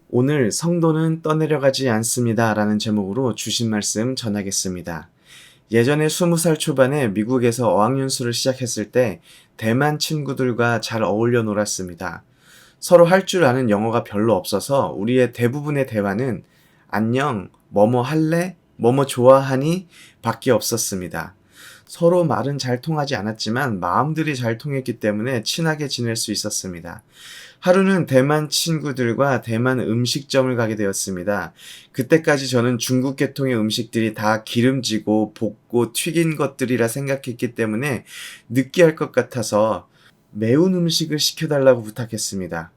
오늘 성도는 떠내려가지 않습니다. 라는 제목으로 주신 말씀 전하겠습니다. 예전에 20살 초반에 미국에서 어학연수를 시작했을 때 대만 친구들과 잘 어울려 놀았습니다. 서로 할 줄 아는 영어가 별로 없어서 우리의 대부분의 대화는 안녕, 뭐뭐 할래? 뭐뭐 좋아하니? 밖에 없었습니다. 서로 말은 잘 통하지 않았지만 마음들이 잘 통했기 때문에 친하게 지낼 수 있었습니다. 하루는 대만 친구들과 대만 음식점을 가게 되었습니다. 그때까지 저는 중국 계통의 음식들이 다 기름지고 볶고 튀긴 것들이라 생각했기 때문에 느끼할 것 같아서 매운 음식을 시켜달라고 부탁했습니다.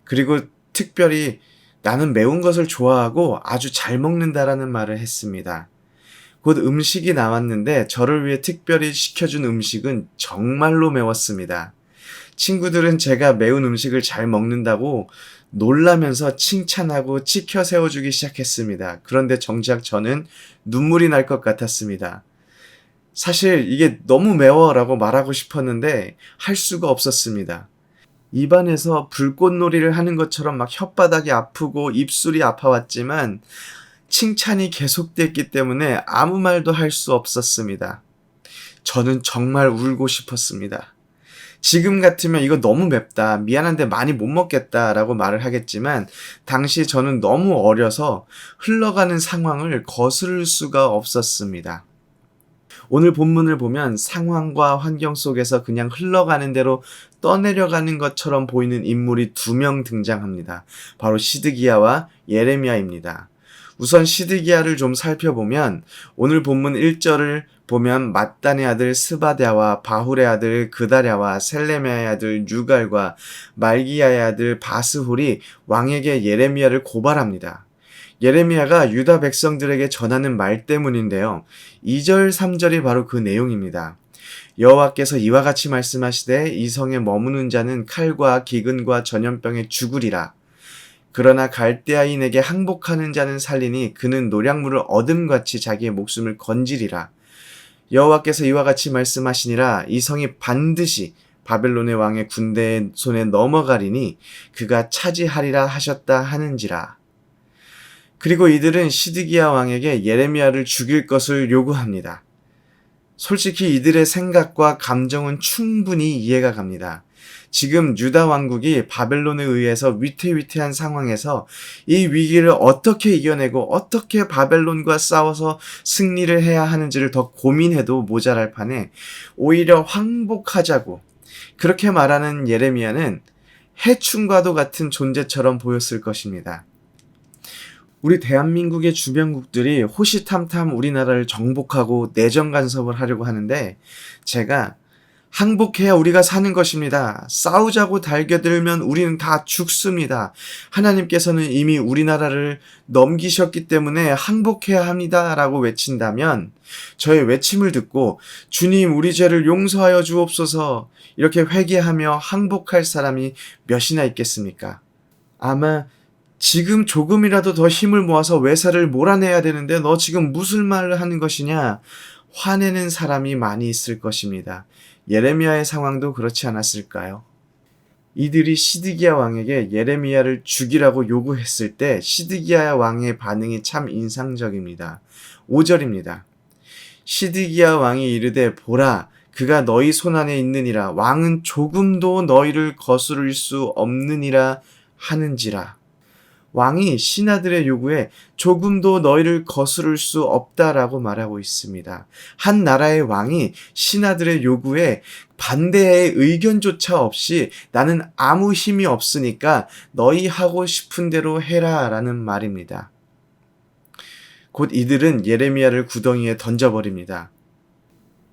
그리고 특별히 나는 매운 것을 좋아하고 아주 잘 먹는다라는 말을 했습니다. 곧 음식이 나왔는데 저를 위해 특별히 시켜준 음식은 정말로 매웠습니다. 친구들은 제가 매운 음식을 잘 먹는다고 놀라면서 칭찬하고 치켜 세워주기 시작했습니다. 그런데 정작 저는 눈물이 날 것 같았습니다. 사실 이게 너무 매워라고 말하고 싶었는데 할 수가 없었습니다. 입안에서 불꽃놀이를 하는 것처럼 막 혓바닥이 아프고 입술이 아파왔지만 칭찬이 계속됐기 때문에 아무 말도 할 수 없었습니다. 저는 정말 울고 싶었습니다. 지금 같으면 이거 너무 맵다, 미안한데 많이 못 먹겠다 라고 말을 하겠지만 당시 저는 너무 어려서 흘러가는 상황을 거스를 수가 없었습니다. 오늘 본문을 보면 상황과 환경 속에서 그냥 흘러가는 대로 떠내려가는 것처럼 보이는 인물이 두 명 등장합니다. 바로 시드기야와 예레미야입니다. 우선 시드기야를 좀 살펴보면 오늘 본문 1절을 보면 mat단의 아들 스바랴와 바훌의 아들 그다랴와 셀레미야의 아들 유갈과 말기야의 아들 바스훌이 왕에게 예레미야를 고발합니다. 예레미야가 유다 백성들에게 전하는 말 때문인데요. 2절, 3절이 바로 그 내용입니다. 여호와께서 이와 같이 말씀하시되 이 성에 머무는 자는 칼과 기근과 전염병에 죽으리라. 그러나 갈대아인에게 항복하는 자는 살리니 그는 노략물을 얻음같이 자기의 목숨을 건지리라. 여호와께서 이와 같이 말씀하시니라. 이 성이 반드시 바벨론의 왕의 군대의 손에 넘어가리니 그가 차지하리라 하셨다 하는지라. 그리고 이들은 시드기야 왕에게 예레미야를 죽일 것을 요구합니다. 솔직히 이들의 생각과 감정은 충분히 이해가 갑니다. 지금 유다 왕국이 바벨론에 의해서 위태위태한 상황에서 이 위기를 어떻게 이겨내고 어떻게 바벨론과 싸워서 승리를 해야 하는지를 더 고민해도 모자랄 판에 오히려 항복하자고 그렇게 말하는 예레미야는 해충과도 같은 존재처럼 보였을 것입니다. 우리 대한민국의 주변국들이 호시탐탐 우리나라를 정복하고 내정 간섭을 하려고 하는데 제가 항복해야 우리가 사는 것입니다. 싸우자고 달겨들면 우리는 다 죽습니다. 하나님께서는 이미 우리나라를 넘기셨기 때문에 항복해야 합니다. 라고 외친다면 저의 외침을 듣고 주님 우리 죄를 용서하여 주옵소서 이렇게 회개하며 항복할 사람이 몇이나 있겠습니까? 아마 지금 조금이라도 더 힘을 모아서 외사를 몰아내야 되는데 너 지금 무슨 말을 하는 것이냐? 화내는 사람이 많이 있을 것입니다. 예레미야의 상황도 그렇지 않았을까요? 이들이 시드기야 왕에게 예레미야를 죽이라고 요구했을 때 시드기야 왕의 반응이 참 인상적입니다. 5절입니다. 시드기야 왕이 이르되 보라 그가 너희 손안에 있느니라 왕은 조금도 너희를 거스를 수 없느니라 하는지라. 왕이 신하들의 요구에 조금도 너희를 거스를 수 없다라고 말하고 있습니다. 한 나라의 왕이 신하들의 요구에 반대의 의견조차 없이 나는 아무 힘이 없으니까 너희 하고 싶은 대로 해라 라는 말입니다. 곧 이들은 예레미야를 구덩이에 던져버립니다.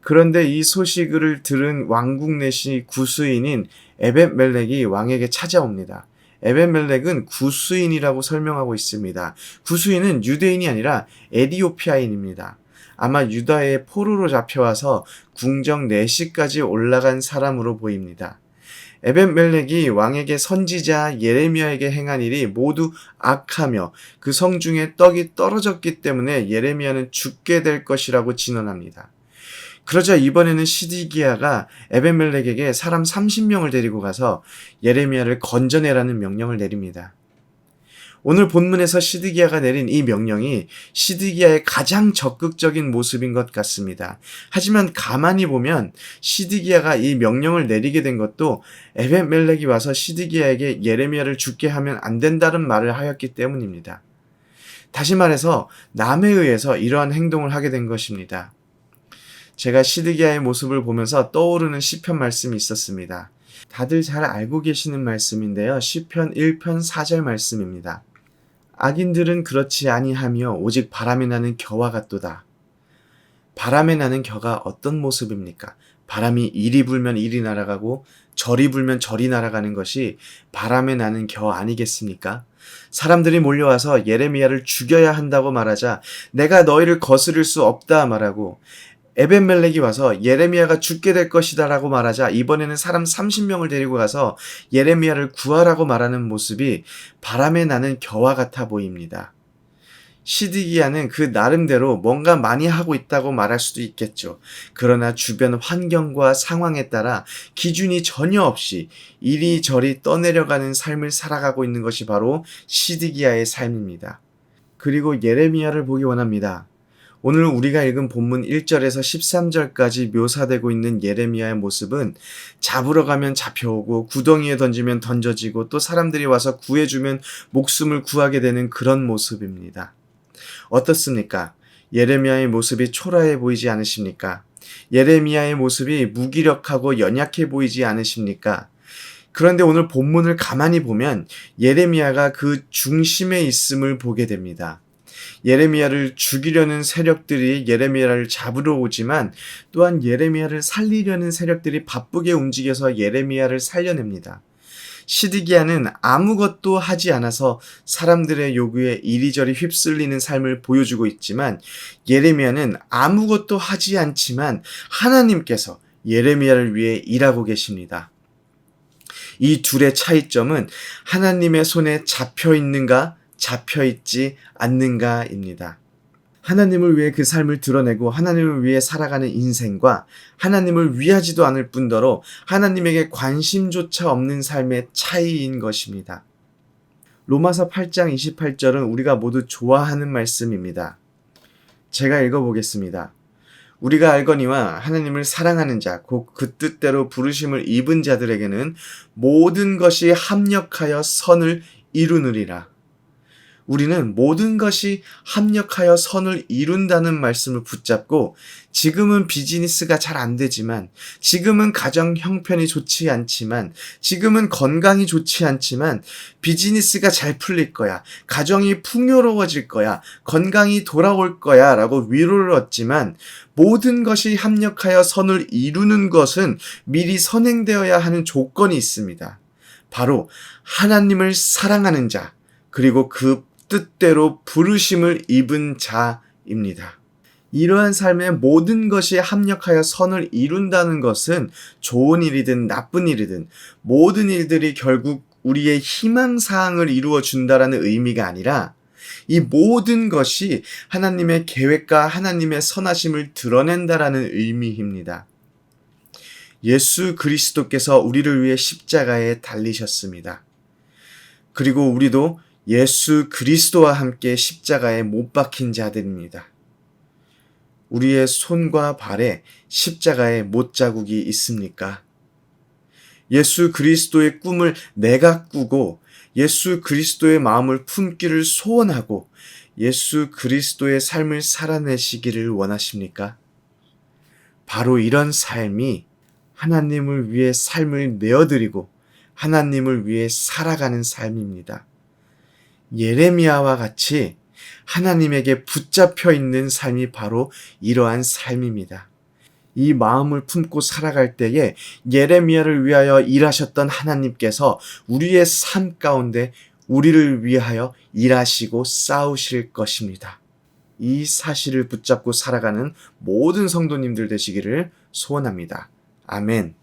그런데 이 소식을 들은 왕국 내시 구스인인 에벳멜렉이 왕에게 찾아옵니다. 에벳멜렉은 구스인이라고 설명하고 있습니다. 구스인은 유대인이 아니라 에디오피아인입니다. 아마 유다의 포로로 잡혀와서 궁정 내시까지 올라간 사람으로 보입니다. 에벳멜렉이 왕에게 선지자 예레미야에게 행한 일이 모두 악하며 그 성 중에 떡이 떨어졌기 때문에 예레미야는 죽게 될 것이라고 진언합니다. 그러자 이번에는 시드기야가 에벳멜렉에게 사람 30명을 데리고 가서 예레미야를 건져내라는 명령을 내립니다. 오늘 본문에서 시드기야가 내린 이 명령이 시드기야의 가장 적극적인 모습인 것 같습니다. 하지만 가만히 보면 시드기야가 이 명령을 내리게 된 것도 에벳멜렉이 와서 시드기야에게 예레미야를 죽게 하면 안 된다는 말을 하였기 때문입니다. 다시 말해서 남에 의해서 이러한 행동을 하게 된 것입니다. 제가 시드기야의 모습을 보면서 떠오르는 시편 말씀이 있었습니다. 다들 잘 알고 계시는 말씀인데요. 시편 1편 4절 말씀입니다. 악인들은 그렇지 아니하며 오직 바람에 나는 겨와 같도다. 바람에 나는 겨가 어떤 모습입니까? 바람이 이리 불면 이리 날아가고 저리 불면 저리 날아가는 것이 바람에 나는 겨 아니겠습니까? 사람들이 몰려와서 예레미야를 죽여야 한다고 말하자 내가 너희를 거스를 수 없다 말하고, 에벳멜렉이 와서 예레미야가 죽게 될 것이다 라고 말하자 이번에는 사람 30명을 데리고 가서 예레미야를 구하라고 말하는 모습이 바람에 나는 겨와 같아 보입니다. 시드기야는 그 나름대로 뭔가 많이 하고 있다고 말할 수도 있겠죠. 그러나 주변 환경과 상황에 따라 기준이 전혀 없이 이리저리 떠내려가는 삶을 살아가고 있는 것이 바로 시드기야의 삶입니다. 그리고 예레미야를 보기 원합니다. 오늘 우리가 읽은 본문 1절에서 13절까지 묘사되고 있는 예레미야의 모습은 잡으러 가면 잡혀오고 구덩이에 던지면 던져지고 또 사람들이 와서 구해주면 목숨을 구하게 되는 그런 모습입니다. 어떻습니까? 예레미야의 모습이 초라해 보이지 않으십니까? 예레미야의 모습이 무기력하고 연약해 보이지 않으십니까? 그런데 오늘 본문을 가만히 보면 예레미야가 그 중심에 있음을 보게 됩니다. 예레미야를 죽이려는 세력들이 예레미야를 잡으러 오지만 또한 예레미야를 살리려는 세력들이 바쁘게 움직여서 예레미야를 살려냅니다. 시드기야는 아무것도 하지 않아서 사람들의 요구에 이리저리 휩쓸리는 삶을 보여주고 있지만 예레미야는 아무것도 하지 않지만 하나님께서 예레미야를 위해 일하고 계십니다. 이 둘의 차이점은 하나님의 손에 잡혀 있는가, 잡혀 있지 않는가입니다. 하나님을 위해 그 삶을 드러내고 하나님을 위해 살아가는 인생과 하나님을 위하지도 않을 뿐더러 하나님에게 관심조차 없는 삶의 차이인 것입니다. 로마서 8장 28절은 우리가 모두 좋아하는 말씀입니다. 제가 읽어보겠습니다. 우리가 알거니와 하나님을 사랑하는 자, 곧 그 뜻대로 부르심을 입은 자들에게는 모든 것이 합력하여 선을 이루느니라. 우리는 모든 것이 합력하여 선을 이룬다는 말씀을 붙잡고 지금은 비즈니스가 잘 안 되지만, 지금은 가정 형편이 좋지 않지만, 지금은 건강이 좋지 않지만 비즈니스가 잘 풀릴 거야, 가정이 풍요로워질 거야, 건강이 돌아올 거야 라고 위로를 얻지만 모든 것이 합력하여 선을 이루는 것은 미리 선행되어야 하는 조건이 있습니다. 바로 하나님을 사랑하는 자, 그리고 그 뜻대로 부르심을 입은 자입니다. 이러한 삶에 모든 것이 합력하여 선을 이룬다는 것은 좋은 일이든 나쁜 일이든 모든 일들이 결국 우리의 희망사항을 이루어 준다라는 의미가 아니라 이 모든 것이 하나님의 계획과 하나님의 선하심을 드러낸다라는 의미입니다. 예수 그리스도께서 우리를 위해 십자가에 달리셨습니다. 그리고 우리도 예수 그리스도와 함께 십자가에 못 박힌 자들입니다. 우리의 손과 발에 십자가의 못자국이 있습니까? 예수 그리스도의 꿈을 내가 꾸고 예수 그리스도의 마음을 품기를 소원하고 예수 그리스도의 삶을 살아내시기를 원하십니까? 바로 이런 삶이 하나님을 위해 삶을 내어드리고 하나님을 위해 살아가는 삶입니다. 예레미야와 같이 하나님에게 붙잡혀 있는 삶이 바로 이러한 삶입니다. 이 마음을 품고 살아갈 때에 예레미야를 위하여 일하셨던 하나님께서 우리의 삶 가운데 우리를 위하여 일하시고 싸우실 것입니다. 이 사실을 붙잡고 살아가는 모든 성도님들 되시기를 소원합니다. 아멘.